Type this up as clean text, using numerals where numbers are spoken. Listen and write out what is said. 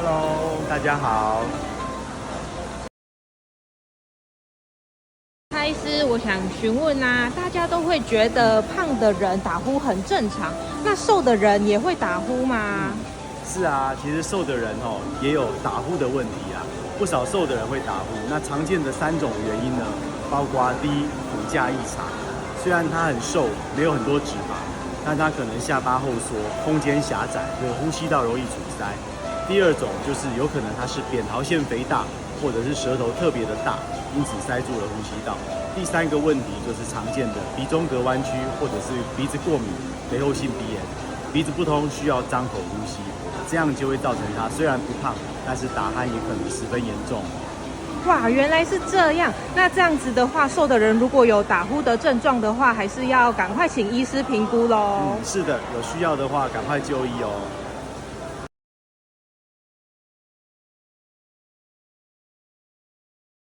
Hello， 大家好。蔡医师，我想询问大家都会觉得胖的人打呼很正常，那瘦的人也会打呼吗？是啊，其实瘦的人也有打呼的问题啊，不少瘦的人会打呼。那常见的3种原因呢，包括第一，骨架异常，虽然他很瘦，没有很多脂肪，但他可能下巴后缩，空间狭窄，对呼吸道容易阻塞。第二种就是有可能他是扁桃腺肥大，或者是舌头特别的大，因此塞住了呼吸道。第3个问题就是常见的鼻中隔弯曲，或者是鼻子过敏、肥厚性鼻炎，鼻子不通需要张口呼吸，这样就会造成他虽然不胖，但是打鼾也可能十分严重。哇，原来是这样。那这样子的话，瘦的人如果有打呼的症状的话，还是要赶快请医师评估咯。是的，有需要的话赶快就医哦。